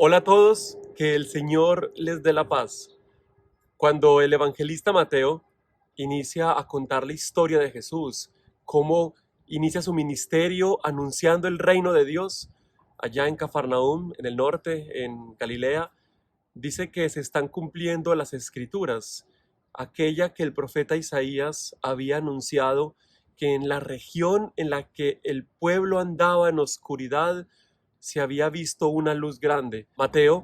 Hola a todos, que el Señor les dé la paz. Cuando el evangelista Mateo inicia a contar la historia de Jesús, cómo inicia su ministerio anunciando el reino de Dios allá en Cafarnaúm, en el norte, en Galilea, dice que se están cumpliendo las escrituras, aquella que el profeta Isaías había anunciado, que en la región en la que el pueblo andaba en oscuridad se había visto una luz grande. Mateo,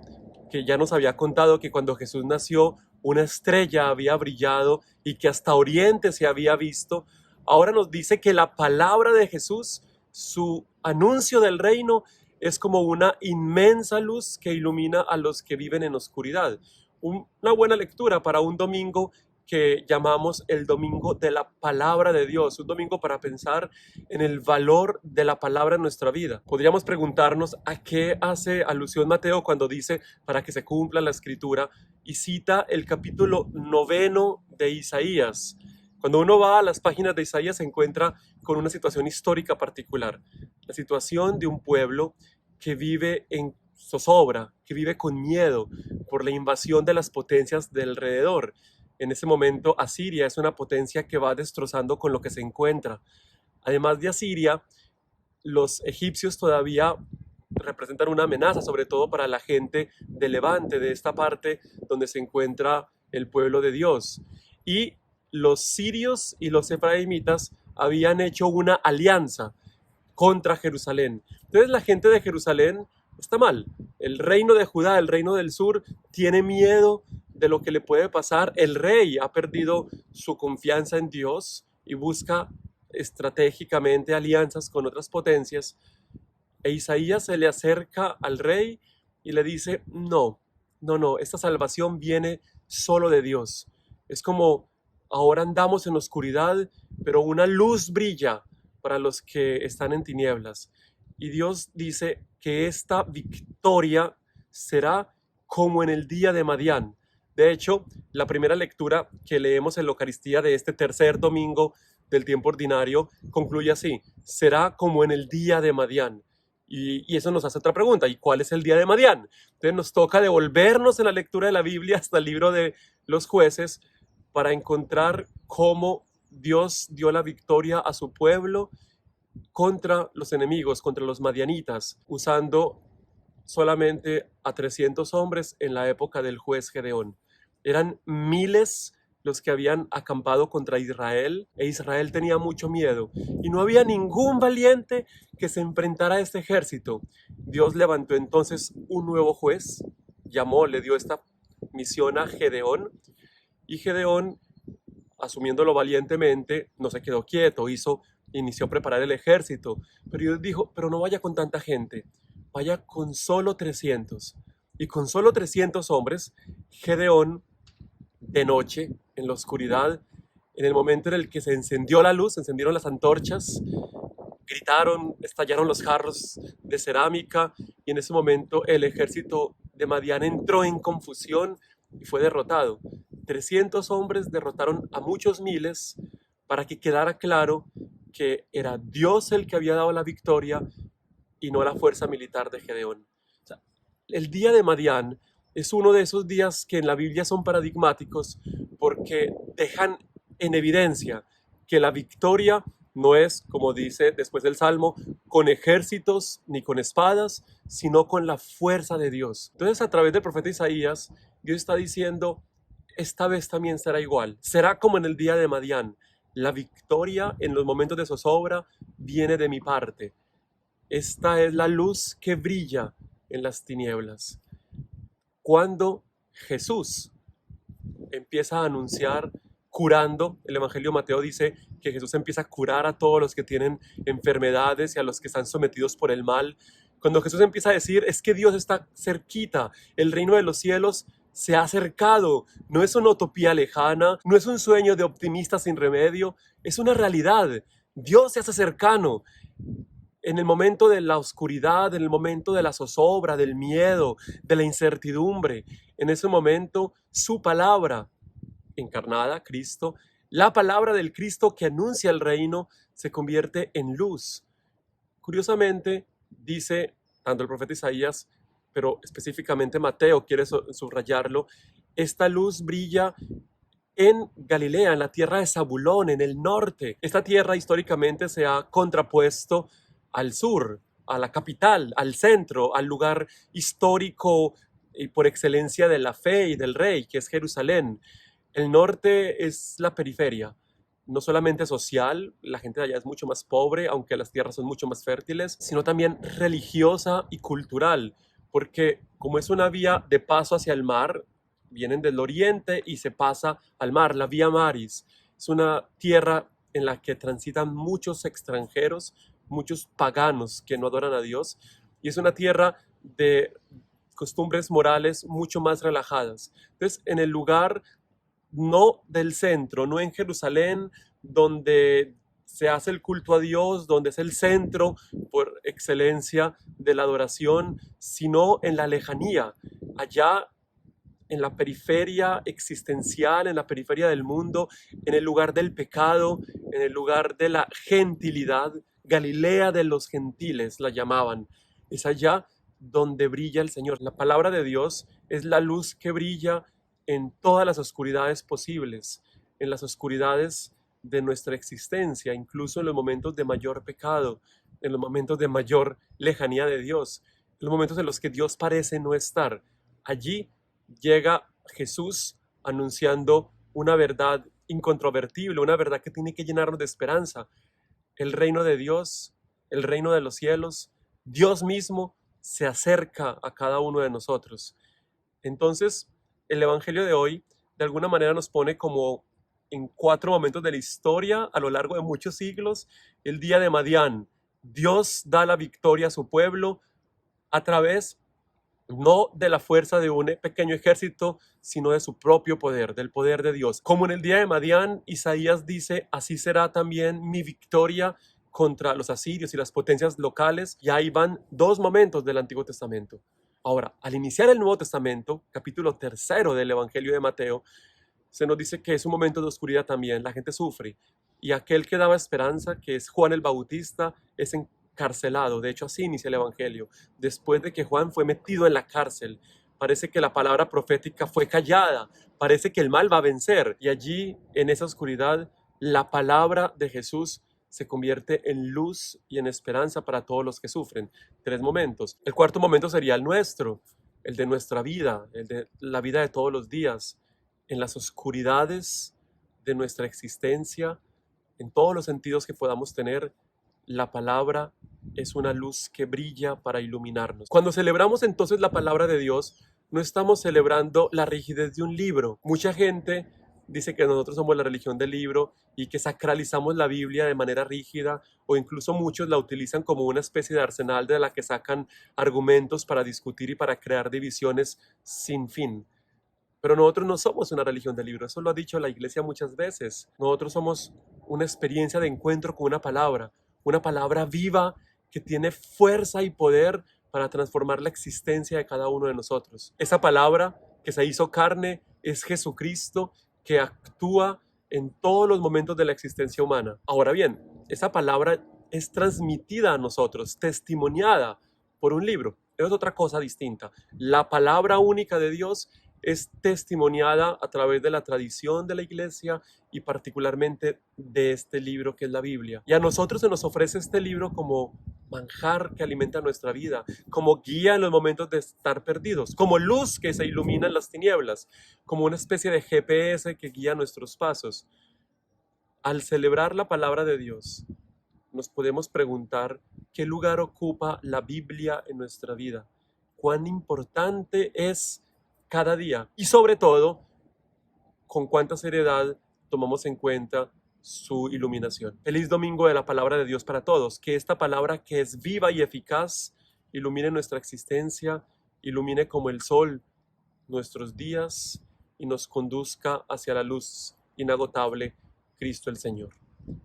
que ya nos había contado que cuando Jesús nació una estrella había brillado y que hasta Oriente se había visto, ahora nos dice que la palabra de Jesús, su anuncio del reino, es como una inmensa luz que ilumina a los que viven en oscuridad. Una buena lectura para un domingo que llamamos el domingo de la palabra de Dios, un domingo para pensar en el valor de la palabra en nuestra vida. Podríamos preguntarnos a qué hace alusión Mateo cuando dice para que se cumpla la escritura y cita el capítulo 9 de Isaías. Cuando uno va a las páginas de Isaías se encuentra con una situación histórica particular, la situación de un pueblo que vive en zozobra, que vive con miedo por la invasión de las potencias de alrededor. En ese momento Asiria es una potencia que va destrozando con lo que se encuentra. Además de Asiria, los egipcios todavía representan una amenaza, sobre todo para la gente de Levante, de esta parte donde se encuentra el pueblo de Dios. Y los sirios y los efraimitas habían hecho una alianza contra Jerusalén. Entonces la gente de Jerusalén está mal. El reino de Judá, el reino del sur, tiene miedo de lo que le puede pasar. El rey ha perdido su confianza en Dios y busca estratégicamente alianzas con otras potencias. E Isaías se le acerca al rey y le dice, no, esta salvación viene solo de Dios. Es como ahora andamos en oscuridad, pero una luz brilla para los que están en tinieblas. Y Dios dice que esta victoria será como en el día de Madián. De hecho, la primera lectura que leemos en la Eucaristía de este tercer domingo del tiempo ordinario concluye así: será como en el día de Madián. Y eso nos hace otra pregunta: ¿y cuál es el día de Madián? Entonces nos toca devolvernos en la lectura de la Biblia hasta el libro de los jueces para encontrar cómo Dios dio la victoria a su pueblo contra los enemigos, contra los madianitas, usando solamente a 300 hombres en la época del juez Gedeón. Eran miles los que habían acampado contra Israel, e Israel tenía mucho miedo, y no había ningún valiente que se enfrentara a este ejército. Dios levantó entonces un nuevo juez, le dio esta misión a Gedeón, y Gedeón, asumiéndolo valientemente, no se quedó quieto, inició a preparar el ejército, pero Dios dijo, pero no vaya con tanta gente, vaya con solo 300. Y con solo 300 hombres, Gedeón, de noche, en la oscuridad, en el momento en el que se encendió la luz, se encendieron las antorchas, gritaron, estallaron los jarros de cerámica, y en ese momento el ejército de Madián entró en confusión y fue derrotado. 300 hombres derrotaron a muchos miles para que quedara claro que era Dios el que había dado la victoria y no la fuerza militar de Gedeón. O sea, el día de Madián es uno de esos días que en la Biblia son paradigmáticos porque dejan en evidencia que la victoria no es, como dice después del Salmo, con ejércitos ni con espadas, sino con la fuerza de Dios. Entonces, a través del profeta Isaías, Dios está diciendo, esta vez también será igual. Será como en el día de Madián. La victoria en los momentos de zozobra viene de mi parte. Esta es la luz que brilla en las tinieblas. Cuando Jesús empieza a anunciar curando, el Evangelio de Mateo dice que Jesús empieza a curar a todos los que tienen enfermedades y a los que están sometidos por el mal. Cuando Jesús empieza a decir, es que Dios está cerquita, el reino de los cielos se ha acercado, no es una utopía lejana, no es un sueño de optimistas sin remedio, es una realidad. Dios se hace cercano. En el momento de la oscuridad, en el momento de la zozobra, del miedo, de la incertidumbre, en ese momento su palabra encarnada, Cristo, la palabra del Cristo que anuncia el reino, se convierte en luz. Curiosamente, dice tanto el profeta Isaías, pero específicamente Mateo quiere subrayarlo, esta luz brilla en Galilea, en la tierra de Zabulón, en el norte. Esta tierra históricamente se ha contrapuesto al sur, a la capital, al centro, al lugar histórico y por excelencia de la fe y del rey, que es Jerusalén. El norte es la periferia, no solamente social, la gente de allá es mucho más pobre, aunque las tierras son mucho más fértiles, sino también religiosa y cultural, porque como es una vía de paso hacia el mar, vienen del oriente y se pasa al mar, la Vía Maris. Es una tierra en la que transitan muchos extranjeros, muchos paganos que no adoran a Dios, y es una tierra de costumbres morales mucho más relajadas. Entonces, en el lugar no del centro, no en Jerusalén, donde se hace el culto a Dios, donde es el centro por excelencia de la adoración, sino en la lejanía, allá en la periferia existencial, en la periferia del mundo, en el lugar del pecado, en el lugar de la gentilidad. Galilea de los gentiles la llamaban. Es allá donde brilla el Señor. La palabra de Dios es la luz que brilla en todas las oscuridades posibles, en las oscuridades de nuestra existencia, incluso en los momentos de mayor pecado, en los momentos de mayor lejanía de Dios, en los momentos en los que Dios parece no estar. Allí llega Jesús anunciando una verdad incontrovertible, una verdad que tiene que llenarnos de esperanza. El reino de Dios, el reino de los cielos, Dios mismo se acerca a cada uno de nosotros. Entonces, el Evangelio de hoy de alguna manera nos pone como en 4 momentos de la historia a lo largo de muchos siglos. El día de Madián, Dios da la victoria a su pueblo a través no de la fuerza de un pequeño ejército, sino de su propio poder, del poder de Dios. Como en el día de Madián, Isaías dice, así será también mi victoria contra los asirios y las potencias locales. Y ahí van 2 momentos del Antiguo Testamento. Ahora, al iniciar el Nuevo Testamento, capítulo 3 del Evangelio de Mateo, se nos dice que es un momento de oscuridad también, la gente sufre. Y aquel que daba esperanza, que es Juan el Bautista, es encarcelado. De hecho, así inicia el Evangelio. Después de que Juan fue metido en la cárcel, parece que la palabra profética fue callada, parece que el mal va a vencer. Y allí, en esa oscuridad, la palabra de Jesús se convierte en luz y en esperanza para todos los que sufren. 3 momentos. El cuarto momento sería el nuestro, el de nuestra vida, el de la vida de todos los días, en las oscuridades de nuestra existencia, en todos los sentidos que podamos tener. La palabra es una luz que brilla para iluminarnos. Cuando celebramos entonces la palabra de Dios, no estamos celebrando la rigidez de un libro. Mucha gente dice que nosotros somos la religión del libro y que sacralizamos la Biblia de manera rígida, o incluso muchos la utilizan como una especie de arsenal de la que sacan argumentos para discutir y para crear divisiones sin fin. Pero nosotros no somos una religión del libro, eso lo ha dicho la iglesia muchas veces. Nosotros somos una experiencia de encuentro con una palabra viva que tiene fuerza y poder para transformar la existencia de cada uno de nosotros. Esa palabra que se hizo carne es Jesucristo, que actúa en todos los momentos de la existencia humana. Ahora bien, esa palabra es transmitida a nosotros, testimoniada por un libro. Eso es otra cosa distinta. La palabra única de Dios es testimoniada a través de la tradición de la iglesia y particularmente de este libro que es la Biblia. Y a nosotros se nos ofrece este libro como manjar que alimenta nuestra vida, como guía en los momentos de estar perdidos, como luz que se ilumina en las tinieblas, como una especie de GPS que guía nuestros pasos. Al celebrar la palabra de Dios, nos podemos preguntar qué lugar ocupa la Biblia en nuestra vida, cuán importante es cada día y sobre todo con cuánta seriedad tomamos en cuenta su iluminación. Feliz domingo de la palabra de Dios para todos. Que esta palabra que es viva y eficaz ilumine nuestra existencia, ilumine como el sol nuestros días y nos conduzca hacia la luz inagotable, Cristo el Señor.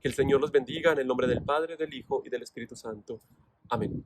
Que el Señor los bendiga en el nombre del Padre, del Hijo y del Espíritu Santo. Amén.